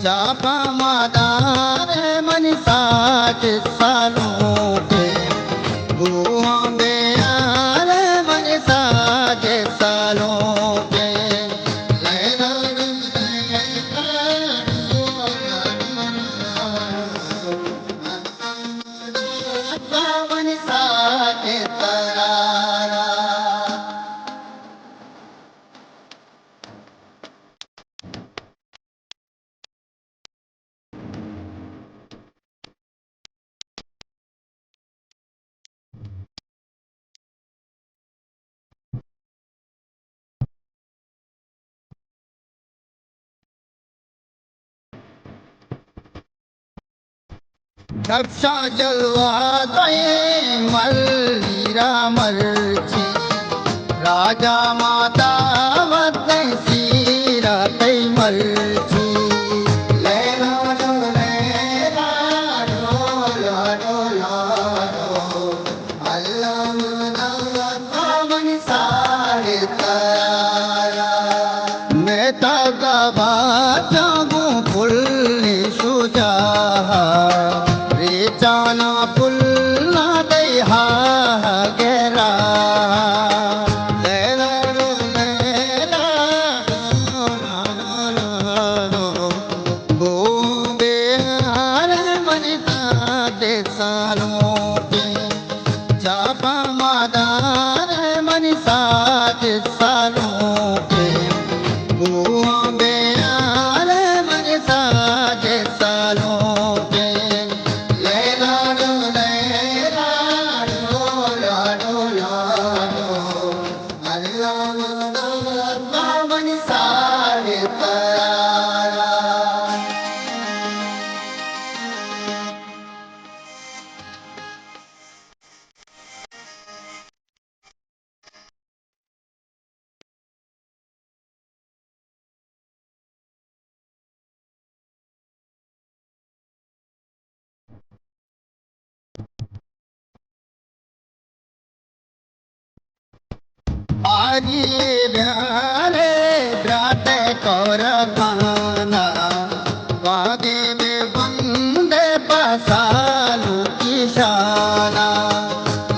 जापा मादार मन साठ सालों के बूंदे यार मन साठ सालों के मन साठ तरारा रक्षा जलवाते मल्लीरा मर्ची राजा माता मत सीरा कई मर्ची लेना लेना डोला डोला अल्लाह मन सारे तारा मैं ताका बाचा गो फुल्ली सुजा जाना पुल्ला दे हा गेरा लेला लेला बूंदे हार मनता दे सालों के जापा मादार मन साथ सालों के बूंदे हार मन साथ सालों के आजी ब्याले ब्राते कौर खाना वादे में बंदे पसालू की शाना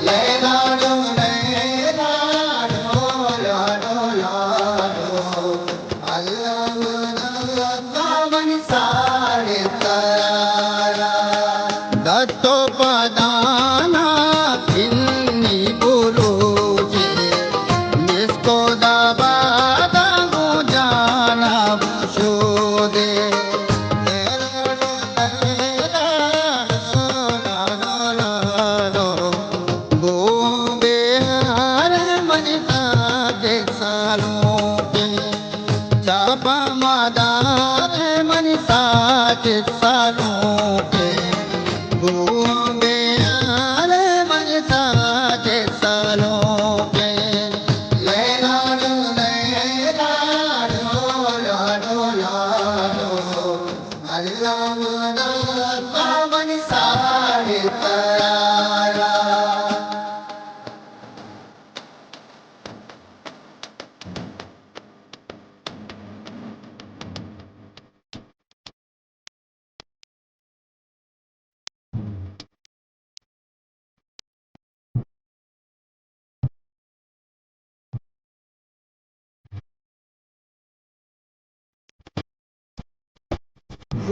लेला डोला डोला अल्लाह मन सारे तारा दत्तो पदाना फिन्नी बुरो जापा मादार मन साठ सालों के बूंदे यार मन साठ सालों के लेना लेना डोला डोला अल्लाह मन सारे तरारा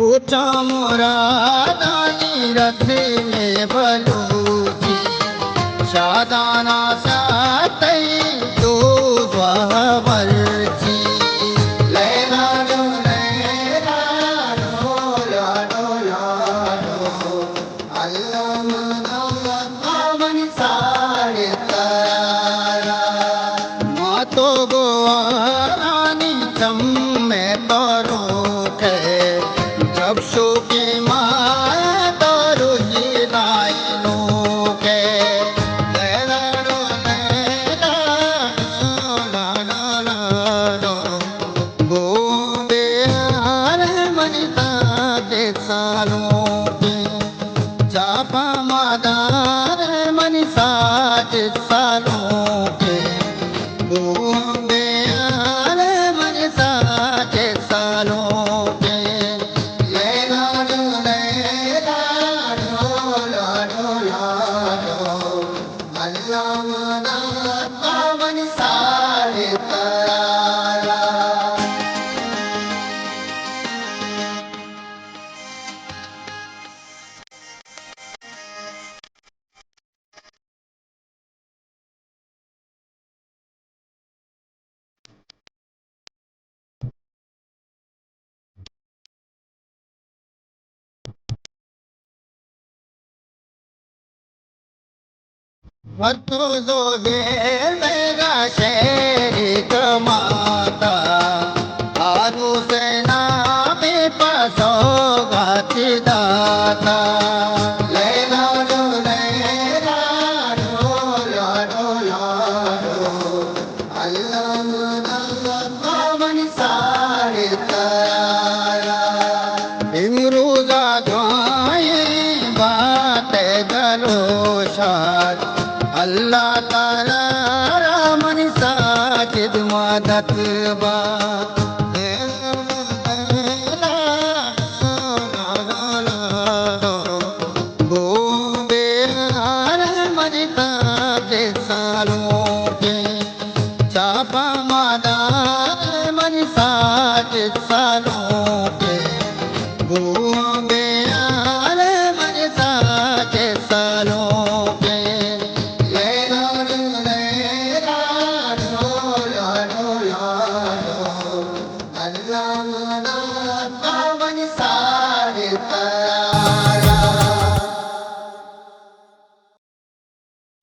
ऊंचा मोरा दानी रथे में बलूची शादाना सातई तो वरची लेना डोला डोला अल्लाह मन सा दम में तो रूठे, जब शो की माँ तो रुझी लाइनू के। लैलाडो लैलाडो गोंबे आरे मनिता के सालों के। चापा मादार मनीषा के सालों के। गोंबे आरे मनीषा के सालों के। लैलाडो लैलाडो लाडो लाडो अल्लाह मनाता मनीषा रे तरारा। वतु जो मेरा शेरी कमाता आरु सेना में पसो गाती दाता। लैलाडो लैलाडो लाडो लाडो अल्लाह मनाता मनीषा रे तरारा। इमरूजा दुआएं बातें गलोशात अल्लाह ताला मनीषा की मदद बा। गोंबे आरे मनीषा के सालों के। चापा मादार मनीषा के सालों के। गोंबे आरे मनीषा के सालों के। लैलाडो लैलाडो लाडो लाडो अल्लाह मनाता मनीषा रे तरारा।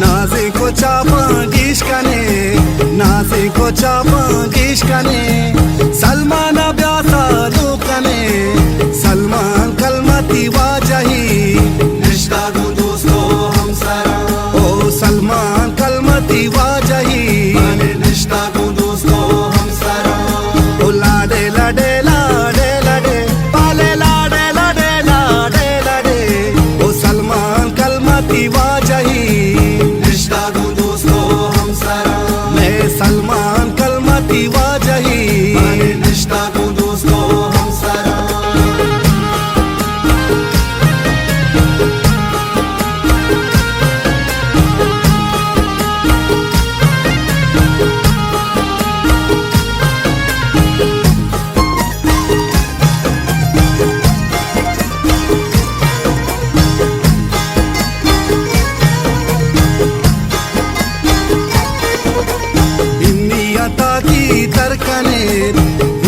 नाज़िको चापा गिशकने नाज़िको चापा गिशकने सलमान ब्यासा लुकने सलमान कलमती वाजही निष्ठा दो दोस्तों हम सारा। ओ सलमान कलमती वाजही निष्ठा दो दोस्तों हम सारा। ओ लाडे लाडे लाडे लाडे पाले लाडे लाडे लाडे लाडे ओ सलमान कलमती वाजही निष्ठा दो दोस्तों हम सारा। मैं सलमान कलमती वाजही निष्ठा दो दोस्तों हम सारा। इन्नियता की तरकने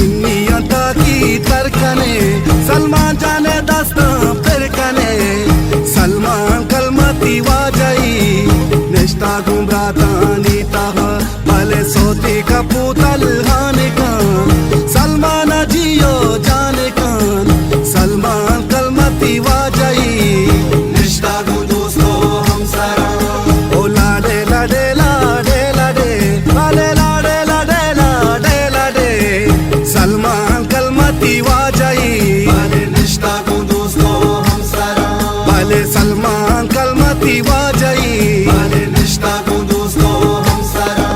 इन्नियता की तरकने सलमान जाने दस्ता फिर कने सलमान कलमती वाजही निष्ठा गुमराता नीता भले सोती कपूतल हाने कान सलमान जियो जाने कान सलमान कलमती वाजही निष्ठा दो दोस्तों हम सारा। ओ लाडे लाडे लाडे लाडे लाडे लाडे लाडे लाडे लाडे सलमान कलमती वाजही निष्ठा दो दोस्तों हम सारा। भले सलमान कलमती वाजही निष्ठा दो दोस्तों हम सारा।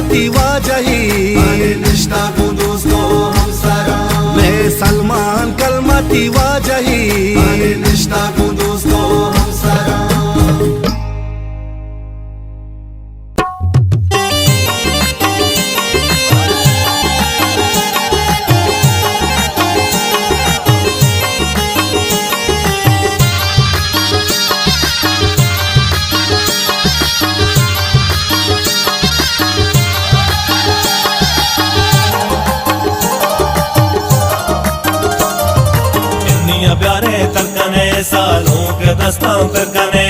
कलमती वाजही निष्ठा को दोस्तों हम सारा मैं सलमान कलमती वाजही निष्ठा को दोस्तों हम सारा प्यारे तलकने सालों के दस्तां पर कने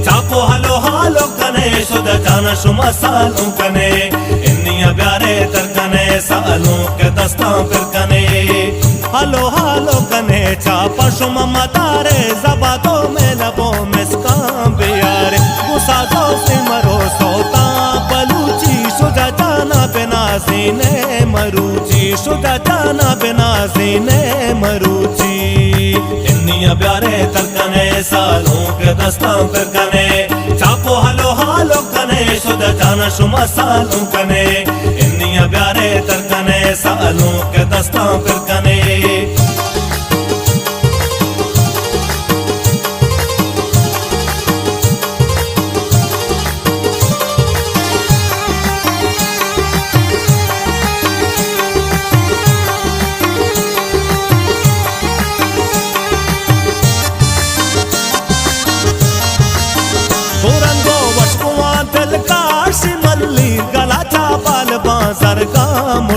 चापो हलो हालो कने शुद्ध जाना शुमा सालों कने इन्निया प्यारे तलकने सालों के दस्तां पर कने हलो हालो कने चापा शुमा मतारे जबातों में लबों में स्काम बियारे गुस्सा दो से मरो सोता बलूची शुद्ध जाना बिना सीने मरूची शुद्ध जाना बिना सीने मरूची इन्निया प्यारे तलकने सालों के दस्तां पर कने चापो हलो हालो कने शुद्ध जाना शुमा सालों कने इन्निया प्यारे तलकने सालों के दस्तां पर कने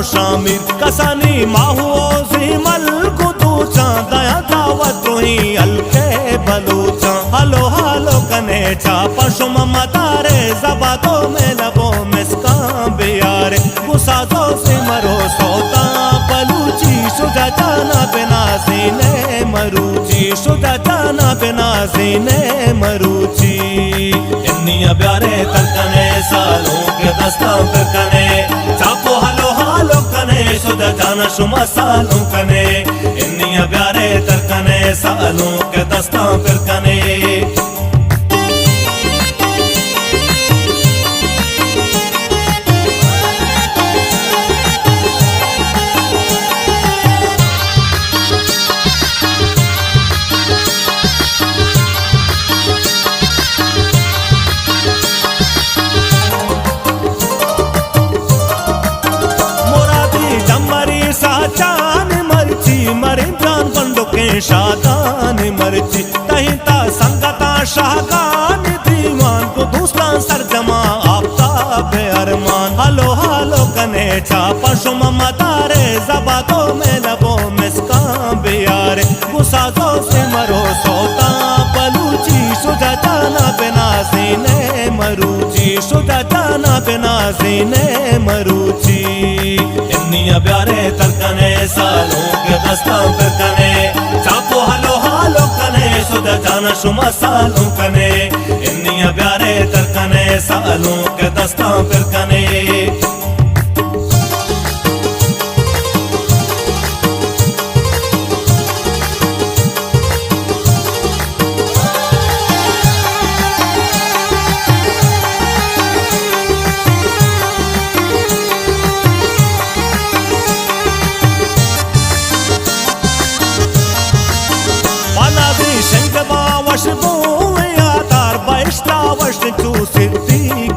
शामिल कसानी माहुओ जिमल कुतूचा दया दावत रोही अलके बलूचा हलो हालो कने चापा शुमा मतारे जबातों में लबों में स्काम बियारे गुस्सा दो से मरो सोता बलूची शुदा जाना बिना सीने मरूची शुदा जाना बिना सीने मरूची इन्निया प्यारे तलकने सालों के दस्तां पर कने चापो हलो हालो कने शुद्ध जाना शुमा सालों कने इन्निया प्यारे तलकने सालों के दस्तां पर कने शादान मर्ची तहिता संगता शाहगान दीवान को दूसरा सरजमा आफ्ताब अरमान हलो हालो कने चापा शुमा मतारे जबातों में लबों में स्काम बियारे गुस्सा दो से मरो सोता बलूची शुदा जाना बिना सीने मरूची शुदा जाना बिना सीने मरूची इन्निया प्यारे तलकने सालों के दस्तां पर कने चापो हलो हालो कने शुद्ध जाना शुमा सालों कने इन्निया प्यारे तलकने सालों के दस्तां पर कने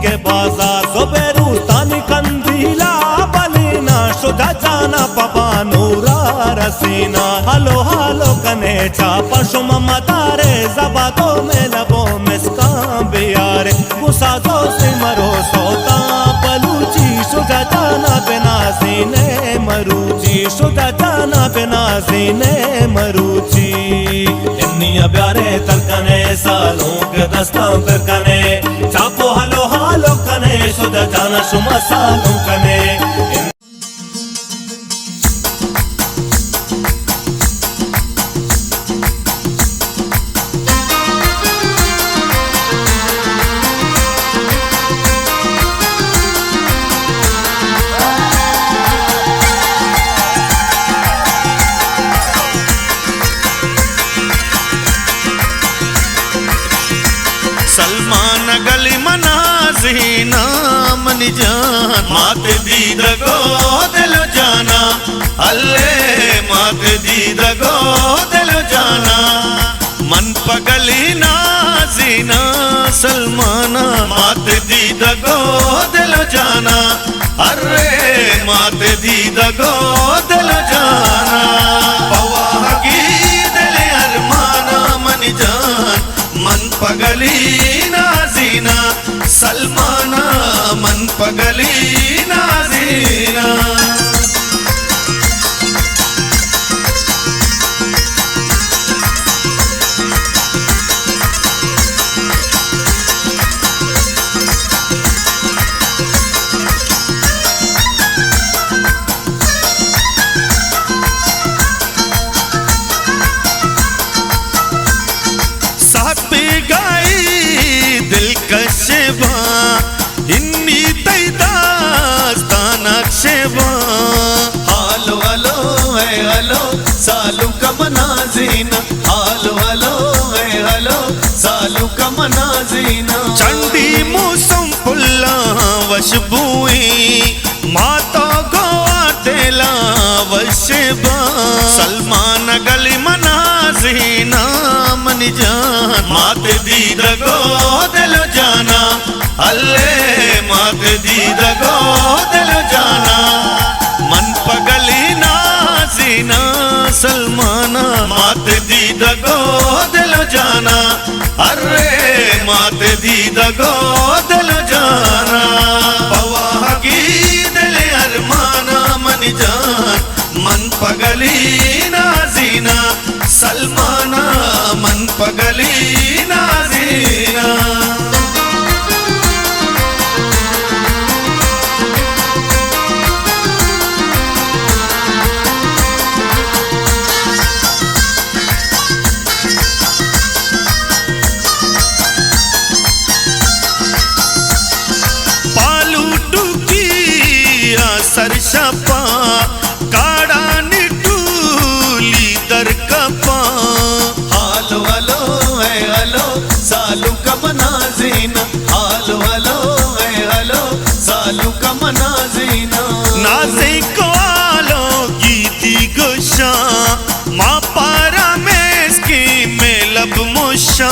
के बाजार सोबेरुस्तानी कंदीला बलीना शुदा जाना पपा नूरा रसीना हलो हालो कने चापा शुमा मतारे जबातों में लबों में स्काम बियारे गुस्सा दो से मरो सोता बलूची शुदा जाना बिना सीने मरूची शुदा जाना बिना सीने मरूची इन्निया प्यारे तलकने सालों के दस्तां पर कने चापो हलो हालो कने शुदा जाना शुमा सालों कने सलमान गली मनाज नाज़ीना मन जान मात दीद गो दिल जाना अल्ले मात दीद गो दिल जाना मन पगली नाज़ीना सलमाना मात दीद गो दिल जाना अरे मात दीद गो दिल जाना पवाह की दिल अरमाना मन जान मन पगली नाज़ीना सलमाना मन पगली नाज़ीना दिलकशबा इन्नी तैदास्तानक्षबा हालो हालो है हालो सालू का मनाजीना हालो हालो है हालो सालू का मनाजीना चंडी मौसम पुल्ला वशबुई माता गोवा तेला वशबा सलमान गली मनाज़ीना मन जान मात दीद गो दिल जाना अल्ले मात दीद गो दिल जाना मन पगली नाज़ीना सलमाना मात दीद गो दिल जाना अरे मात दीद गो दिल जाना पवाह की दिल अरमाना मन जान मन पगली नाज़ीना सलमाना मन पगली नाज़ीना पालू टुकिया सरशपा काड़ा निटूली दरकपा हालो हालो है हालो सालू का मनाजीना हालो हालो है हालो सालू का मनाजीना नाज़े को आलो गीती गुशा माँ पारा में इसकी में लब मुशा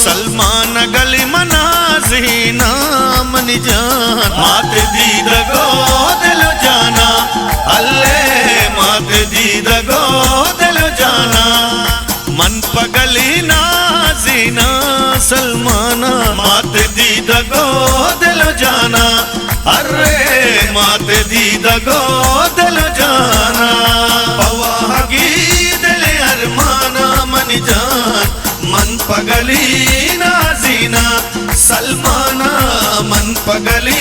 सलमान गली मनाज़ीना मन जान मात दीद गो दिल जाना अल्ले मात दीद गो दिल जाना मन पगली नाज़ीना सलमाना मात दीद गो दिल जाना अरे मात दीद गो दिल जाना पवाह की दिल अरमाना मन जान मन पगली नाज़ीना सलमाना मन पगली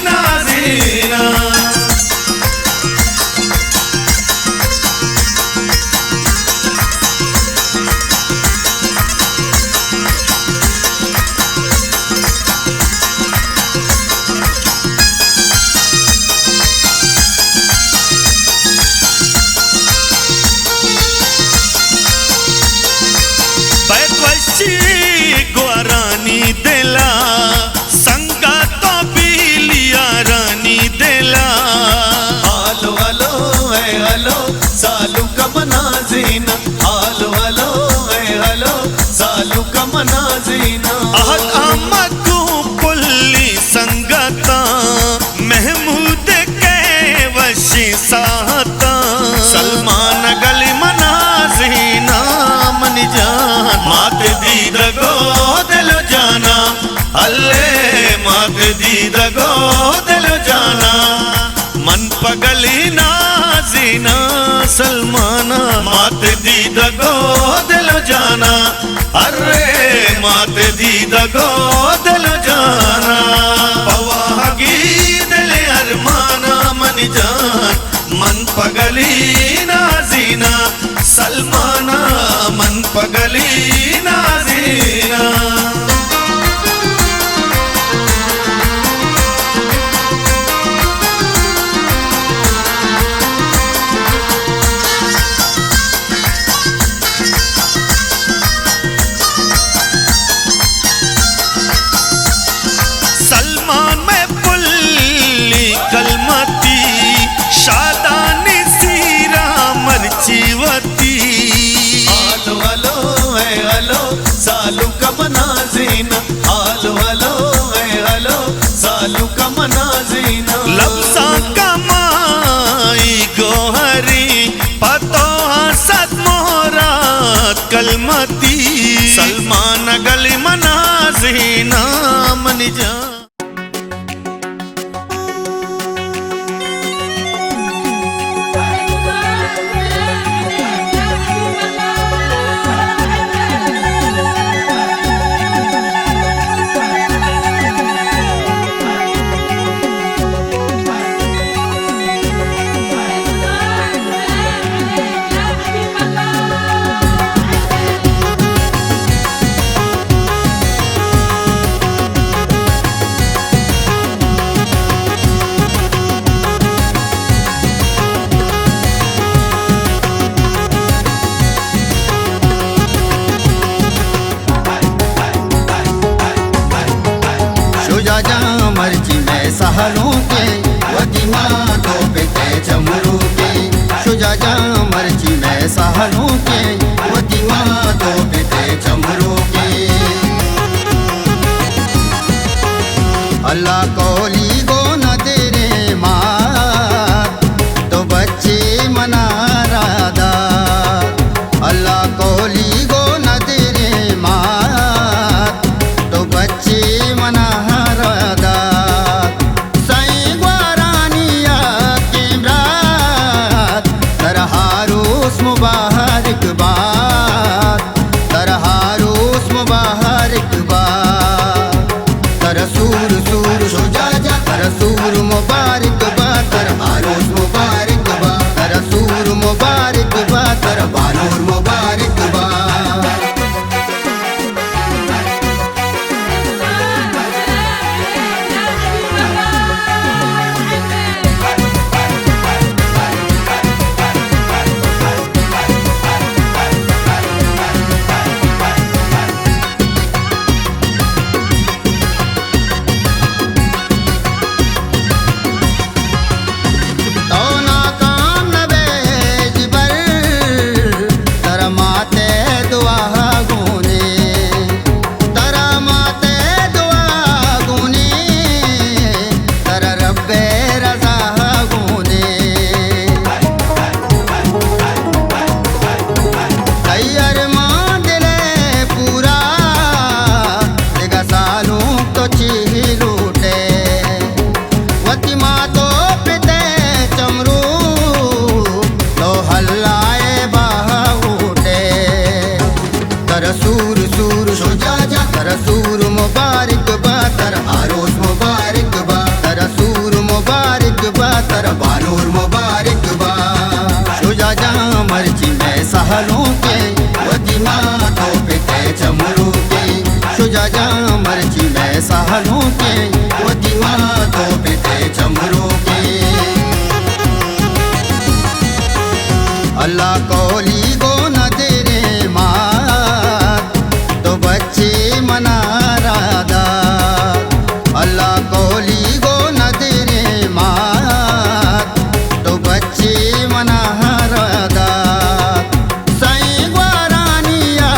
नाज़ीना ग्वारानी दिला संगा तो बिलिया रानी दिला हालो हालो है हालो सालू का मनाजीना हालो हालो है हालो सालू का मनाजीना अहद अहमद को पुल्ली संगता महमूद के वशी साहता सलमान गली मनाज़ीना मन जान मात दीद गो दिल जाना अल्ले मात दीद गो दिल जाना मन पगली नाज़ीना सलमाना मात दीद गो दिल जाना अरे मात दीद गो दिल जाना पवाह की दिल अरमाना मन जान मन पगली नाज़ीना सलमाना मन पगली नाज़ीना सलमान मनाजीना लफ्जा कमाई गोहरी पतो हसत मोहरात कलमती सलमान गली मनाजीना मन जा मर्जी में सहलों के वदीमा तो बेटे चमरू के शुजाजा मर्जी में सहलों के वदीमा तो बेटे चमरू के अल्लाह कोली गो न तेरे माँ तो बच्चे मना राधा अल्लाह कोली गो न तेरे माँ तो बच्चे मना मुबारक बात तरहारूस मुबारक बात तरसूर सूर शुजाजा तरसूर मुबारक बात तरहारूस मुबारक बात तरसूर मुबारक बात तरबानूर मुबारक बात तरसूर सूर शुजाजा तरसूर मुबारक बा तरहारूस मुबारक बा तरसूर मुबारक बा तरबानूर मुबारक बा शुजाजा मर्जी में सहलों के वदीमा तो बेटे चमरू के शुजाजा मर्जी में सहलों के वदीमा तो बेटे चमरू के अल्लाह कोली गो न तेरे माँ तो बच्चे मना राधा अल्लाह कोली गो न तेरे माँ तो बच्चे मना राधा साईं ग्वारानिया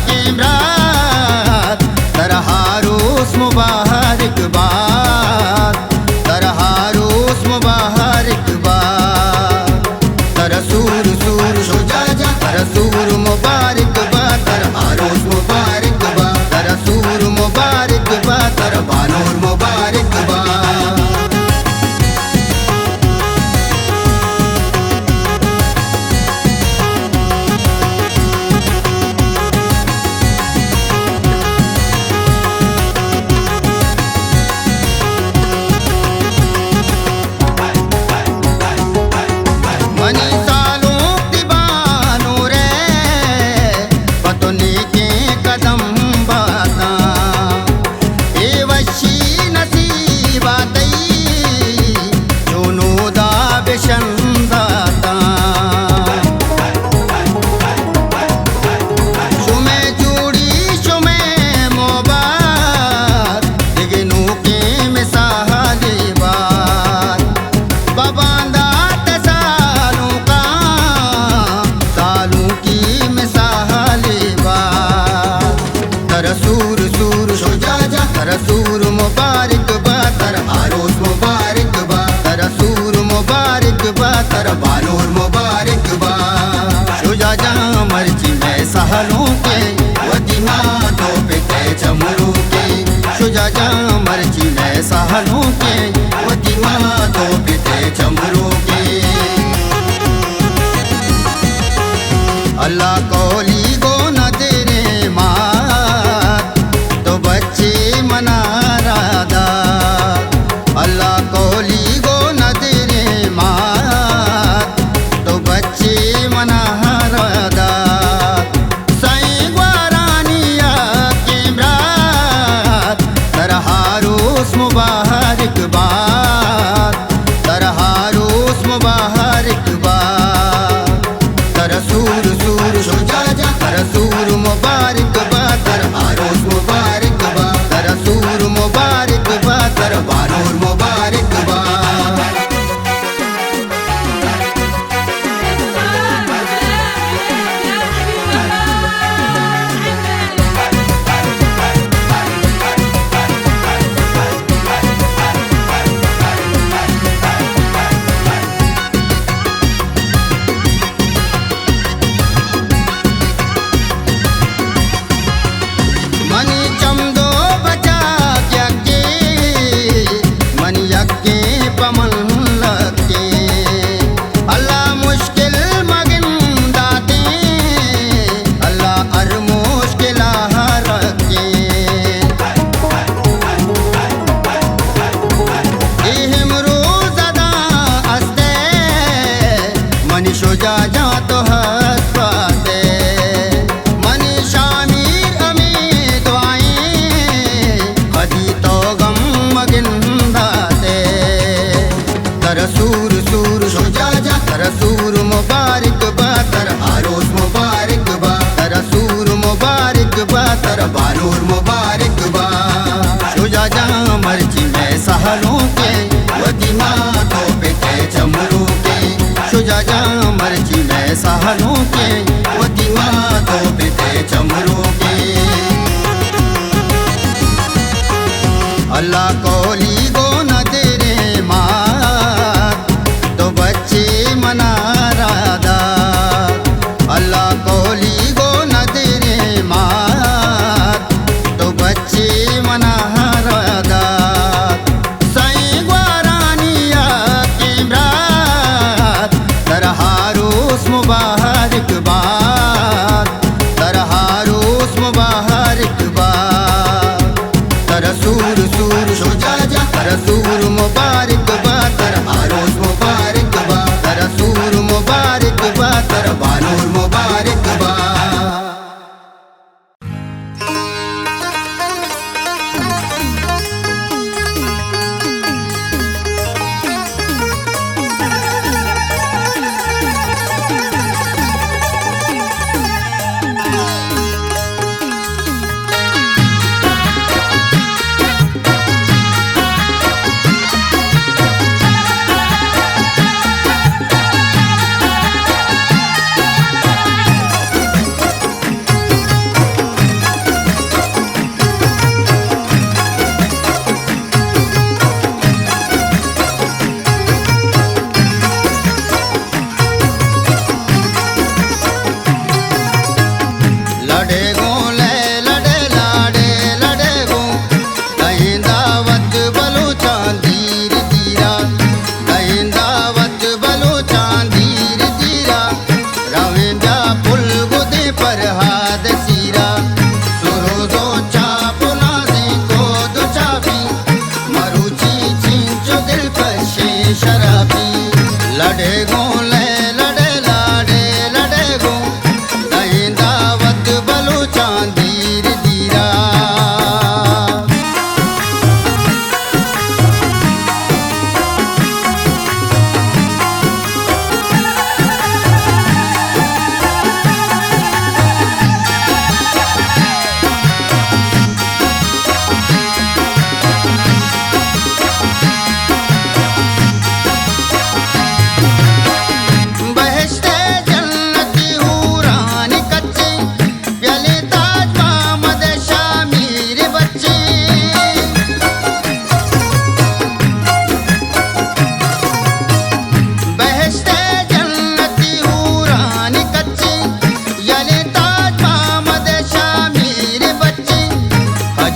के रात तरहारूस मुबारक बात तरहारूस मुबारक बात तरसूर सूर सहलों के वदीमा तो पिते चमरू के शुजा जा मर्जी में सहलों के वदीमा तो पिते चमरू के अल्लाह कोली गो न तेरे मात तो बच्चे मना राधा अल्लाह कोली गो न तेरे मात तो बच्चे मना राधा साईं ग्वारानिया के रात तरहारोस मुबारक बात तरहारोस मुबारक बात तरसूर सूर शुजा जा तरसूर मुबारक बा तरहारोस मुबारक बा तरसूर मुबारक बा तरबारोर मुबारक बा मनी चमदो बचा क्या के मन यके पमन लगे अल्लाह मुश्किल मगन दाते अल्लाह अर मुश्किल रखे इहम रोज़दा अस्ते मनी शुजा जा तो हस पाते मनी शामीर अमी दुआएं खदी तो गम मगिंदाते तरसूर सूर शुजा जा तरसूर मुबारक बा तरहारोस मुबारक बा तरसूर मुबारक बा तरबारोर मुबारक बा शुजा जा मर्जी में सहलों के वदीमा तो पिते चमरू के शुजा जा मर्जी में सहलों के वदीमा तो पिते चमरू के अल्लाह कोली गो न तेरे मात तो बच्चे मना राधा अल्लाह कोली गो न तेरे मात तो बच्चे मना राधा साईं ग्वारानिया के रात तरहारोस मुबारक बा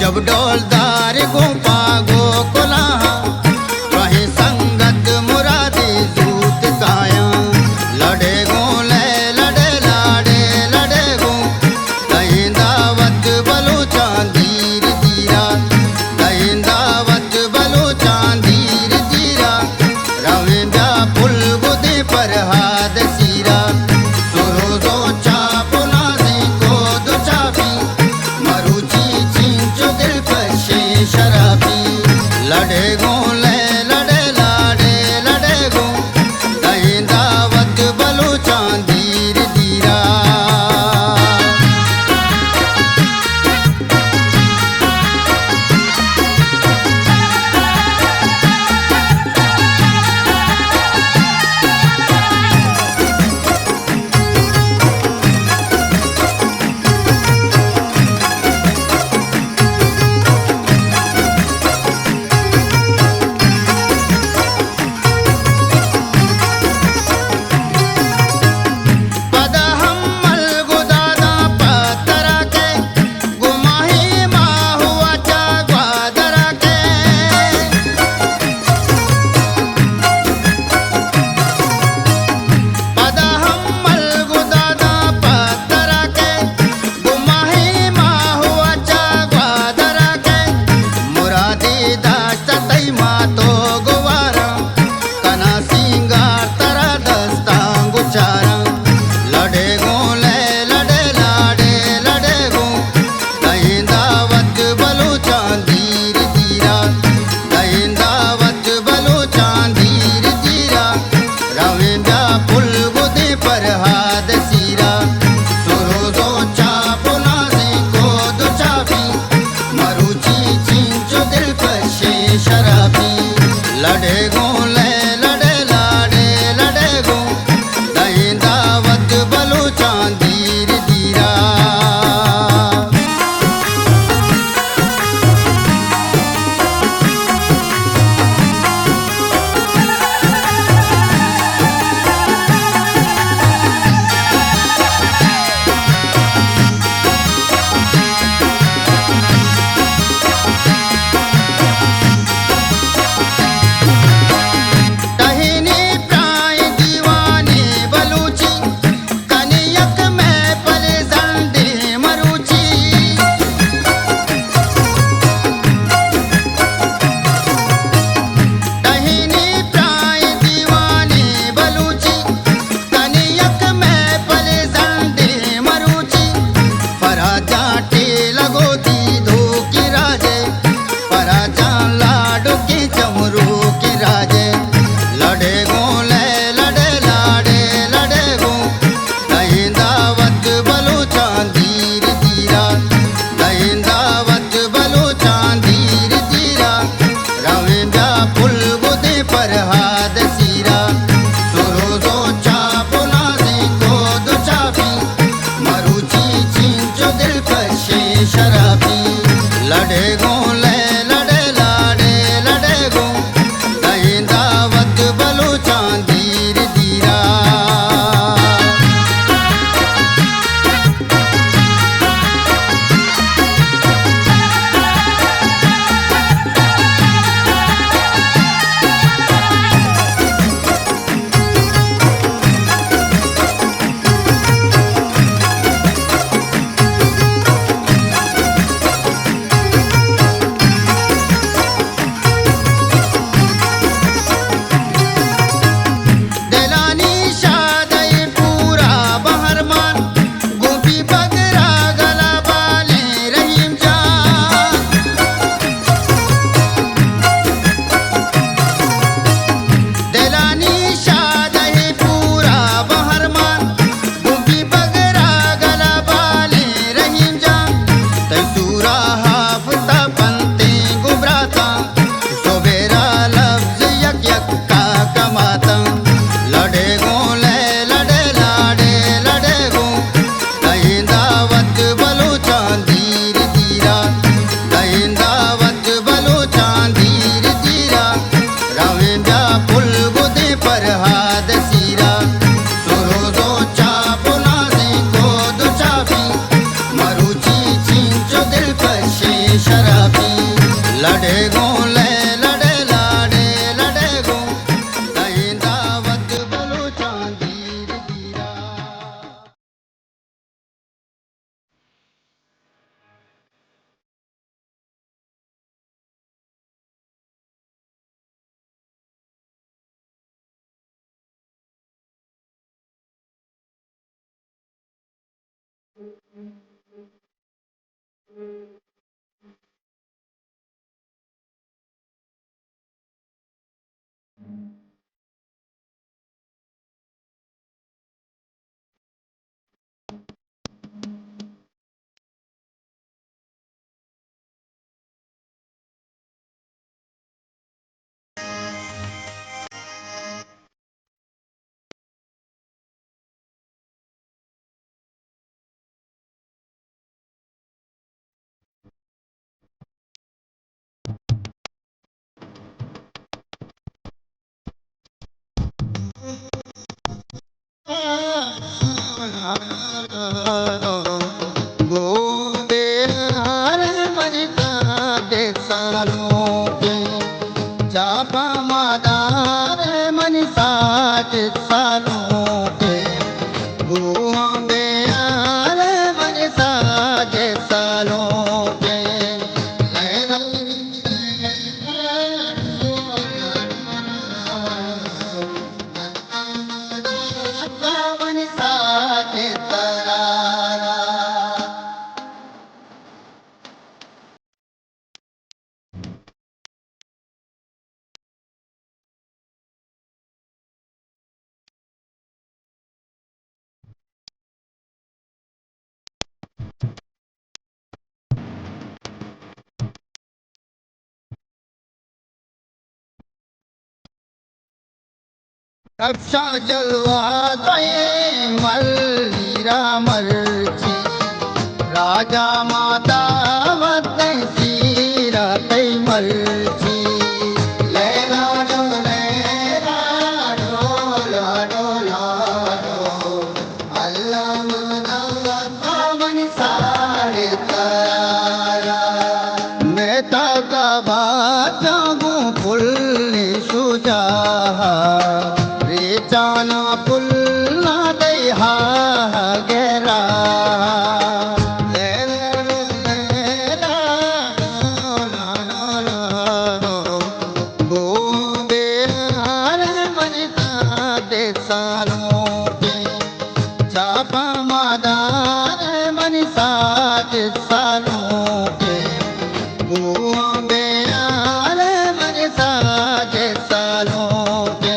जब डोलदार गोपा गोकुला वही संगत मुरादी सूत काया लड़े गो ले लड़े लाडे लड़े गो कहीं दावत बलो चांदीर जीरा कहीं दावत बलो चांदीर जीरा रविंद्रा पुल बुदे पर हाथ सीरा सुरो दो चापो नासी को दो चापी मरुची चिंचो दिल पर शराब गोदे हार मरता दे सालों के चापा मादार मन साथ सालों के गोदे हार मन साथ सालों के मन साथ तरारा रक्षा जलवाते मल्लीरा मर्जी राजा माता वते सीरा तई मर्जी लैला डोला डोला डो अल्लाह मना पावन सारे तारा मेहता का बात गो फुल सुजा जाना पुल्ला दे हा गेरा गोदे हार मनता दे सालों के चापा मादार मन साथ सालों के गोदे हार मन साथ सालों के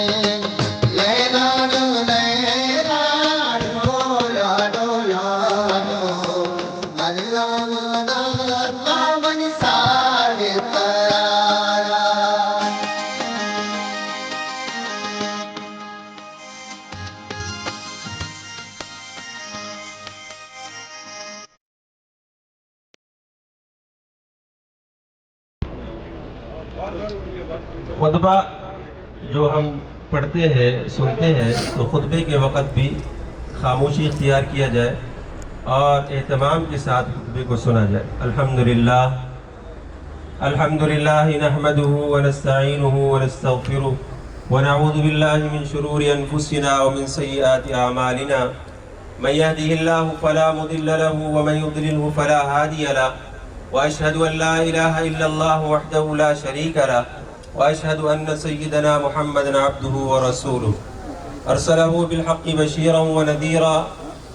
पावन सारे तरारा खुतबा जो हम पढ़ते हैं सुनते हैं तो खुतबे के वक़्त भी खामोशी इख्तियार किया जाए और एहतमाम के साथ खुतबे को सुना जाए। अल्हम्दुलिल्लाह अल्हम्दुलिल्लाह नहमदुहु व नस्तईनुहु व नस्तगफिरुहु व नऊज़ु बिल्लाहि मिन शुरूरि अनफुसिना व मिन सय्यिआति अमालिना मन यहदिहिल्लाहु फला मुदिल्ल लहु व मन युद्लिलहु फला हादिय लहु व अशहदु अन ला इलाहा इल्लल्लाहु वहदहु ला शरीका लहु व अशहदु अन्न सय्यिदना मुहम्मदन अब्दुहु व रसूलुहु अरसलहु बिलहक्कि बशीरन व नज़ीरा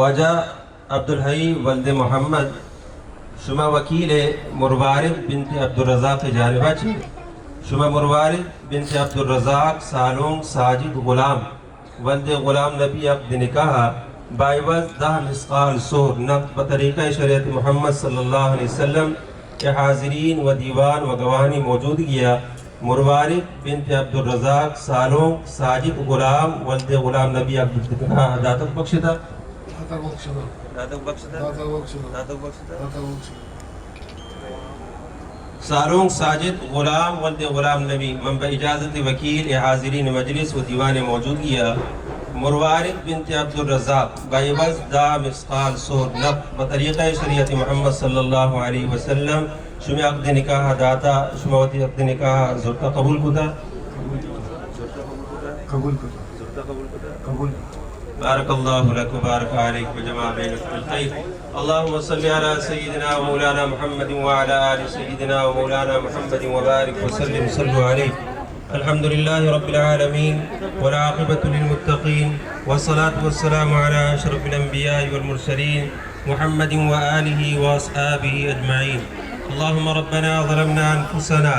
वाजा अब्दुल हई वल्द मोहम्मद शुमा वकील मुरवारिद बिनते अब्दुर्रज़ाक़ जानिबाची शुमा मुरवारिद बिनते अब्दुर्रज़ाक़ सालों साजिद गुलाम वल्द गुलाम नबी अब्द निकाह बाइवज 10 मिस्काल सोर नक़द बतरीक़ा शरीयत मोहम्मद सल्लल्लाहु अलैहि वसल्लम के हाज़रीन व दीवान व गवानी मौजूद किया मुरवारिद बिनते अब्दुर्रज़ाक़ सालों साजिद गुलाम वल्द गुलाम नबी अब्द निकाह दातक बख्शिदा सारों साजिद गुलाम वल्द गुलाम नबी मंबा इजाज़त वकील हाज़रीन मजलिस व दीवान मौजूद किया मुरवारिद बिनते अब्दुर्रज़ाक़ बाइवज़ दा मिस्काल सोर नक़द बतरीक़ा शरीयत मोहम्मद सल्लल्लाहु अलैहि वसल्लम शुमे अक़द निकाह दाता शुमावती अक़द निकाह ज़ुर्ता कबूल कुदा बारकल्लाहु लक व बारक अलैक व जमा बैनकुम बिल खैर अल्लाहुम्मा सल्लि अला सय्यिदिना व मौलाना मुहम्मद व अला आलि सय्यिदिना व मौलाना मुहम्मद व बारिक व सल्लिम सल्लु अलैहि अल्हम्दुलिल्लाहि रब्बिल आलमीन वल आक़िबतु लिल मुत्तक़ीन व सलातु व सलामु अला अशरफिल अंबिया'i वल मुरसलीन मुहम्मदिन व आलिहि व अस्हाबिहि अजमईन अल्लाहुम्मा रब्बना ज़लमना अनफुसना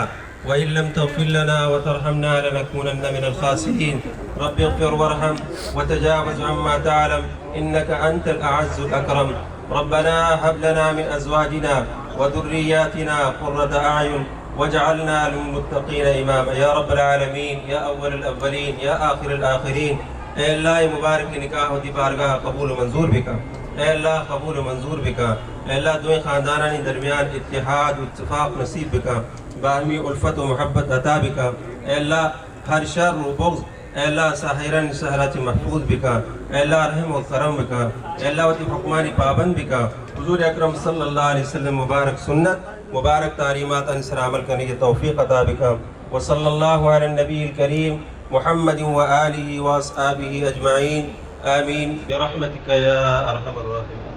वइन लम तग़फिर लना व तरहमना लनकूनन्न मिनल ख़ासिरीन रब्बि इग़फिर वरहम व तजावज़ अम्मा तअलम इन्नका अंतल अअज़्ज़ुल अकरम रब्बना हब लना मिन अज़वाजिना व ज़ुर्रिय्यातिना क़ुर्रता अअयुन वजअलना लिल्मुत्तक़ीन इमामा या रब्बल आलमीन या अव्वलल अव्वलीन या आखिरल आखिरीन। ए अल्लाह मुबारक निकाह दी बारगाह कबूल मंजूर बिका। ए अल्लाह कबूल मंजूर बिका। ए अल्लाह दोए ख़ानदानानी दरमियान इत्तिहाद व इत्तिफ़ाक़ नसीब बिका। बाहमी उल्फत व मोहब्बत अता बिका। ए अल्लाह हर शर व बुग़्ज़ ए अल्लाह साहिरन सहरत महफूज बिका। ए अल्लाह रहम व करम बिका। ए अल्लाह वती हुक्मानी पाबंद बिका। हुज़ूर अकरम सल्लल्लाहु अलैहि वसल्लम मुबारक सुन्नत मुबारक तालीमात पर अमल करने की तौफ़ीक़ अता बिका। व सल्लल्लाहु अला नबील करीम मुहम्मद व आलिहि व अस्हाबिहि अजमईन आमीन बिरहमतिका या अरहमर राहिमीन।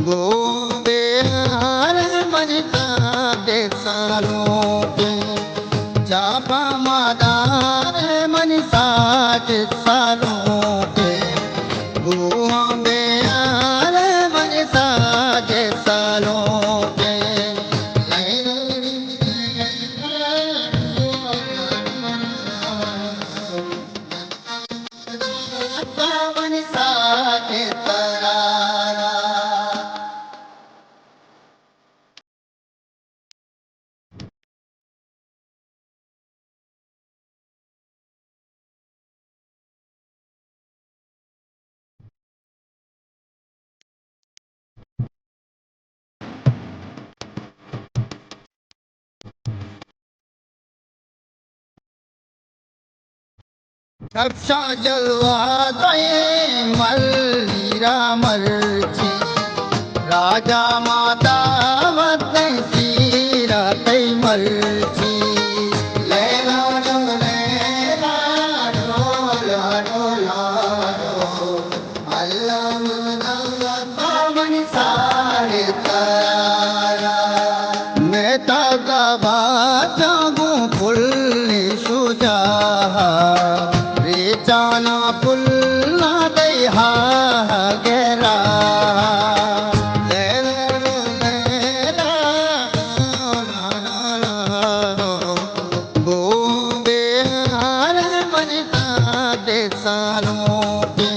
गोबे हार मनता दे सालों के चापा मादार मनसा के सालों के गोबे हार मनसा के सालों के मनसा के तरारा रक्षा जलवा दये मल्लीरा मर्जी राजा माता वतन सीरा तई मर्जी लैला लैला डोला डोला अल्लाह मन सारे तारा मैं ताका बाजागू फुल्ली सुजा जाना पुल्ला दहा गेरा गोबे हार मनता दे सालों के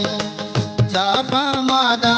चापा मादा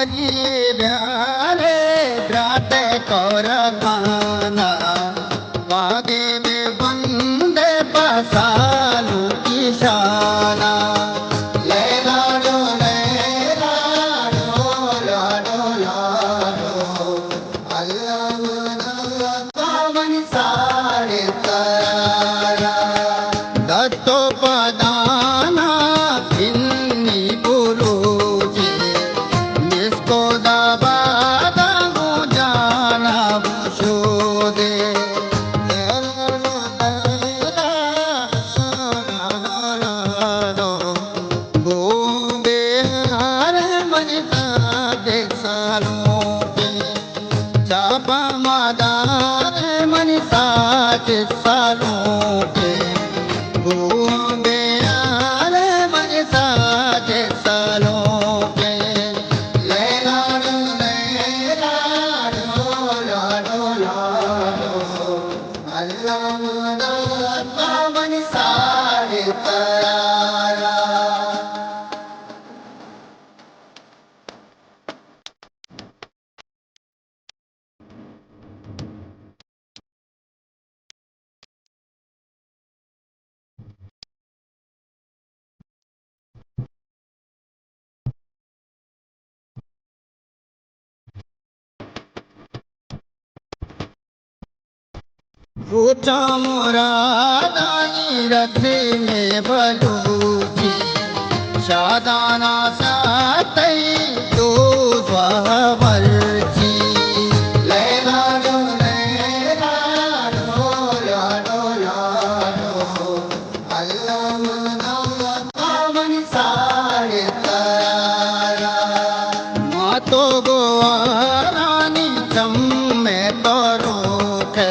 हरी ब्यारे ब्राते कौर खाना वागे में बंदे पसालू की शाना ले लाडो लाडो लाडो अल्लाह कावन सारे तारा दत्तो पदाना इन्नी गुरुजी जिसको दबा दो जाना बुशो दे बूंदे हर मनता दे सालों के चापा मादार मनसा के सालों के बूंदे हर मनसा के सालों के ले लाडो लाडो अल्लाह पावन सारे तारा पूछा मुरादाई रथे में बलूची शादाना सातई तो स्वरची ले लाडो लाडो अल्लाह पावन सारे तारा मातो गोवारानी चम में तो रोके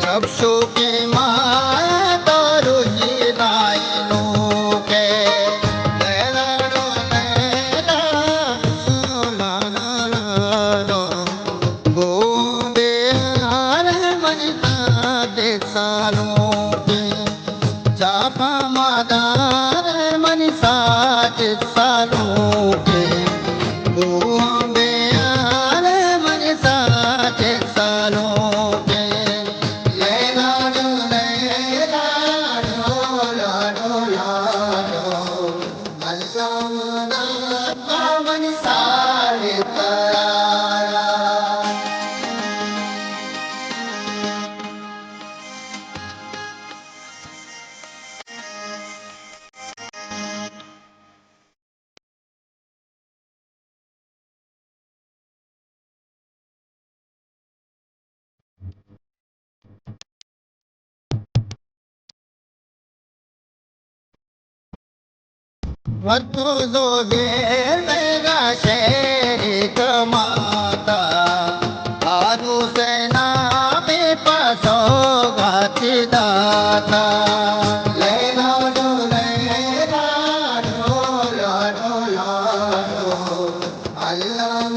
जब शो की माया तो रुझी दाइनो के बूंदे हर मनता दे सालों के चापा मादार मनसा के सालों के बूंदे हर मनसा के सालों के ले लाडो अल्लाह पावन सारे तारा वतुजो गेर मेरा शेर कमाता आरु सेना में पासो गाती दाता ले लाडो अल्लाह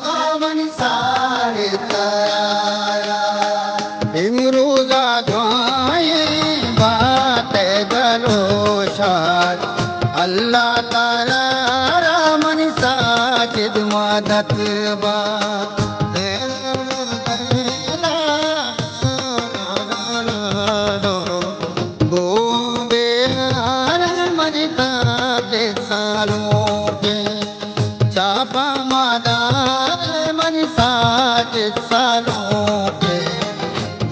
पावन सारे तारा इमरूजा दुआएं बात गलोशात अल्लाह तारा रामन साजिद मदद बा बूंदे हर मनता दे सालों के चापा मादार मनसा के सालों के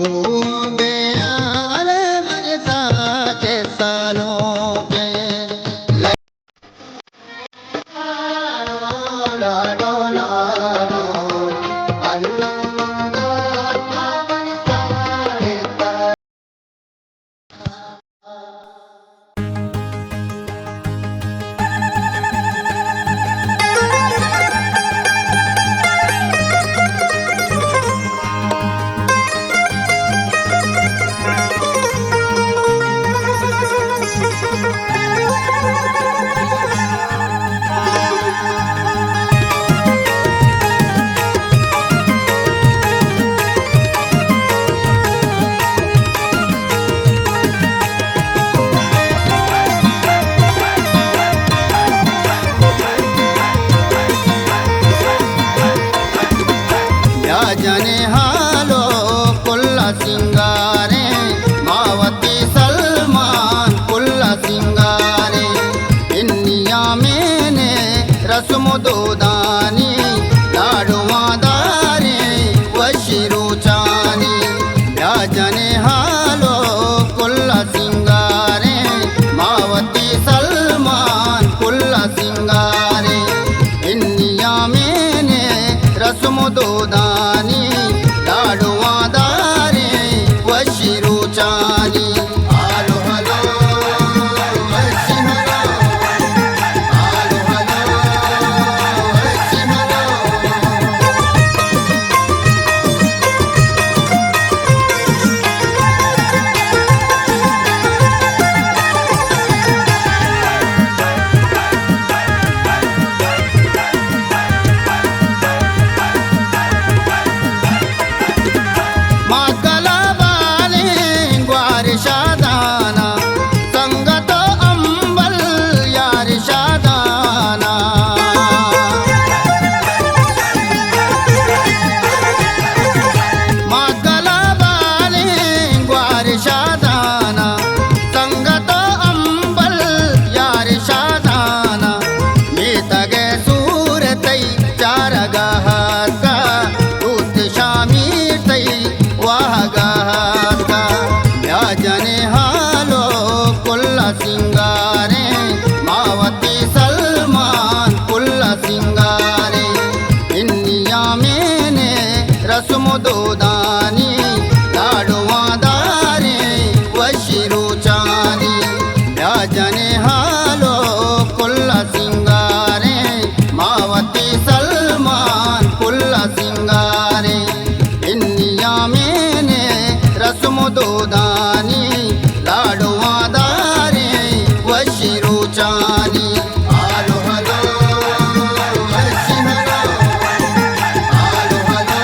बूंदे हर मनसा के सालों के लाडो लाडो अल्लाह पावन सारे तारा जने हालो कुल्ला सिंगारे मावती सलमान कुल्ला सिंगारे इन्निया मैंने रस्म दोदानी लाडवा दारे वशिरू चानी जने हालो कुल्ला सिंगारे मावती सलमान कुल्ला सिंगारे इन्निया मैंने रस्म दोदानी लाडवा दारे वशिरू चानी आलो हलो वशी हलो आलो हलो वशी हलो माकला बाले ग्वार शादाना संगत अंबल यार शादाना माकला बाले ग्वार शादाना संगत अंबल यार शादाना मैं तगे सूरतई चार गाहका दूत शामी तई वाहगाहका जने हालो कुल्ला सिंगारे मावती सलमान कुल्ला सिंगारे इन्निया मैंने रस्म दोदानी लाडवा दारे वशिरू चानी जने हालो कुल्ला सिंगारे मावती सलमान कुल्ला सिंगारे इन्निया मैंने रस्म दोदानी लाडवा दारे वशिरू चानी आलो हलो वशी हलो आलो हलो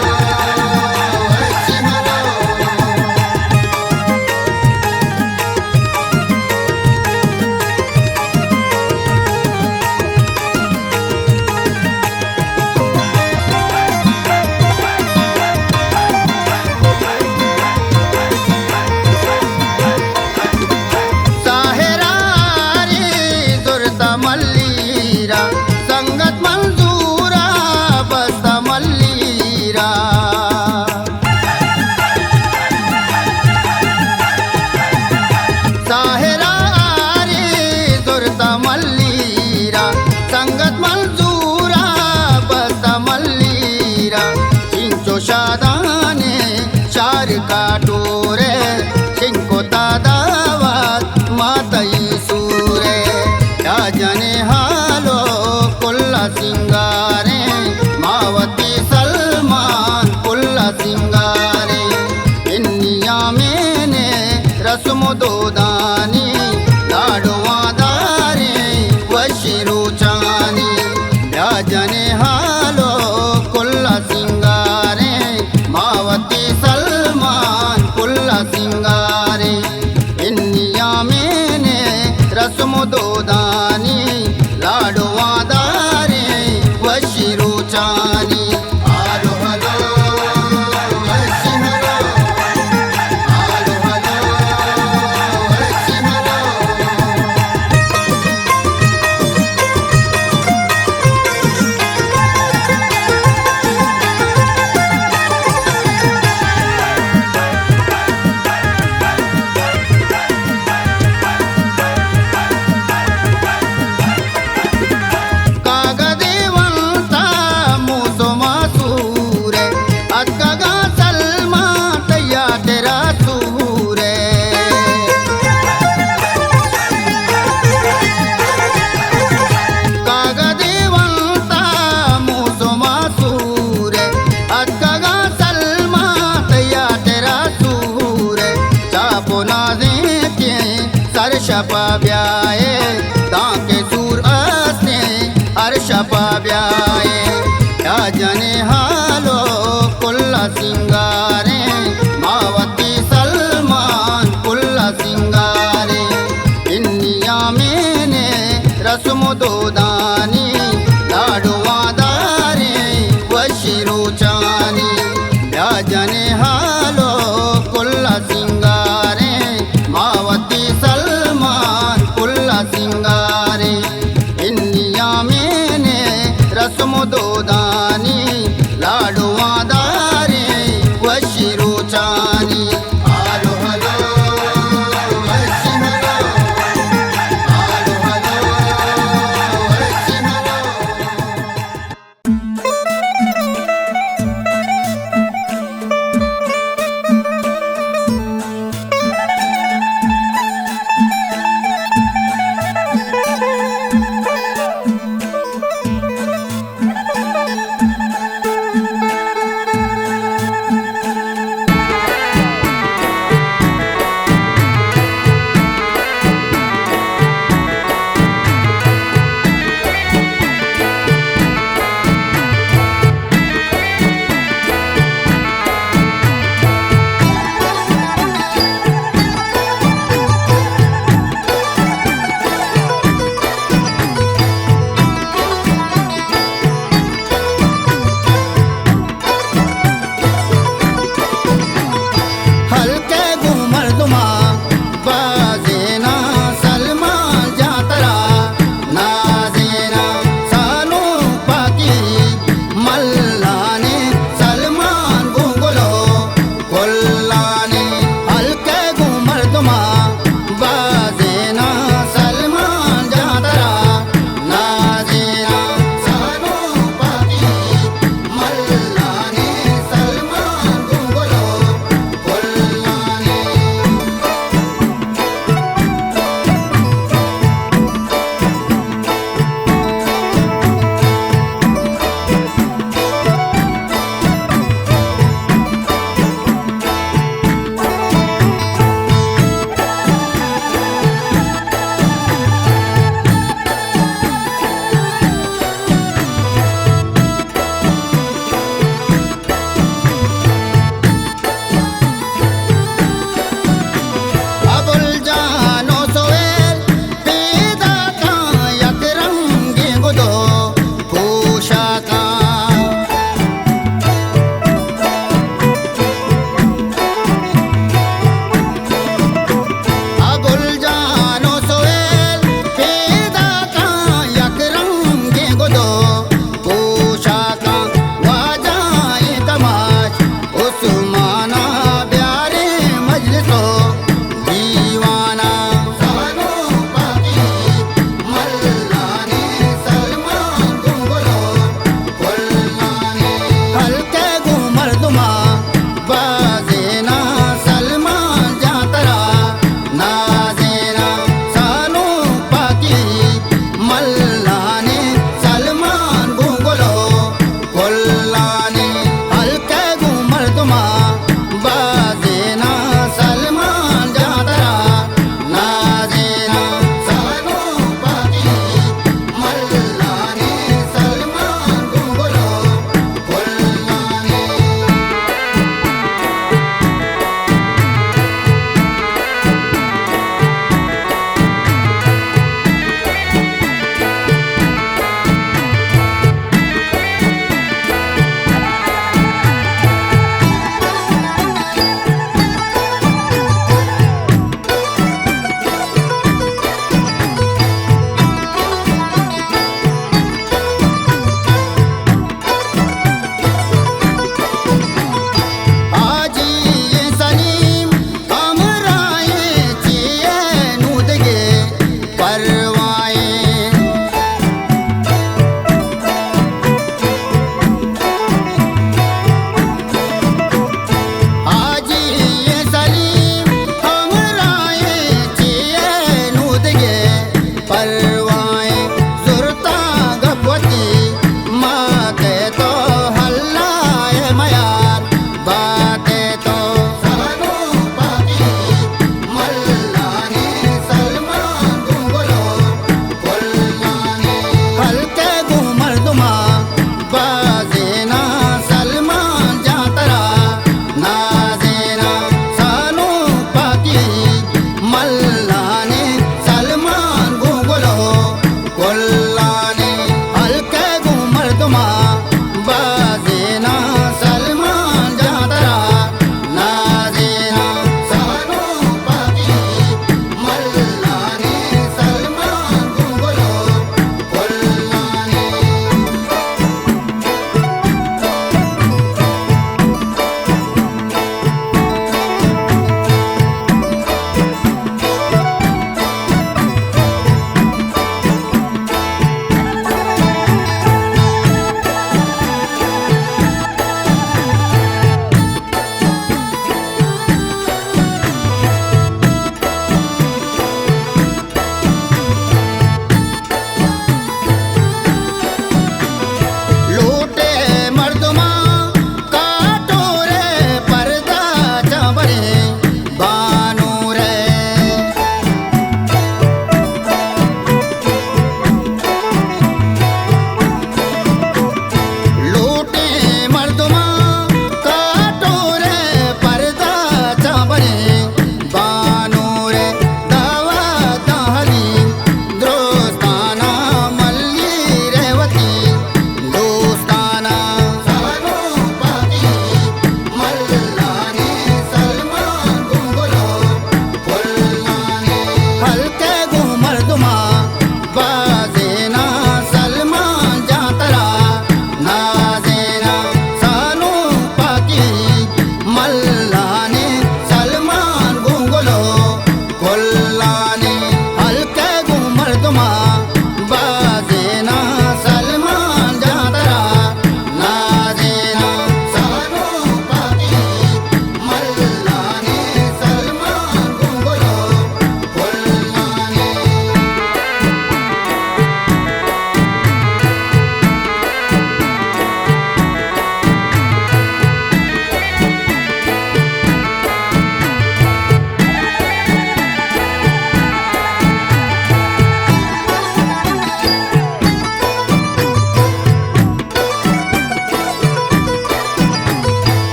वशी हलो साहेरा रे दुर्ता मल्लीरा संगत मंजूरा बस्ता मल्लीरा साहेरा रे दुर्ता मल्लीरा संगत मंजूरा बस्ता मल्लीरा चिंचो शादाने चार काटोरे चिंको तादावात मातई सूरे जने हालो कुल्ला सिंगारे मावती सलमान कुल्ला सिंगारे इन्निया मैंने रस्म दोदानी लाडवा दारे वशिरू चानी जने हालो कुल्ला सिंगारे मावती सलमान कुल्ला सिंगारे इन्निया मैंने रस्म दोदानी लाडवा दारे वशिरू चानी आलो हलो वशी हलो आलो हलो वशी हलो ಕಾಗದೇವಂತ ಮೂಸೋ ಮಾಸೂರೆ ಅಕ್ಕಗ ಸಲ್ಮಾ ತಯ್ಯ ತೆರ ಸೂರೆ ಕಾಗದೇವಂತ ಮೂಸೋ ಮಾಸೂರೆ ಅಕ್ಕಗ ಸಲ್ಮಾ ತಯ್ಯ ತೆರ ಸೂರೆ ಚಾಪೋ ನಾಜೆ के सर शपा ब्याए दाके सूर अस्ते हर शपा ब्याए जने हालो कुल्ला सिंह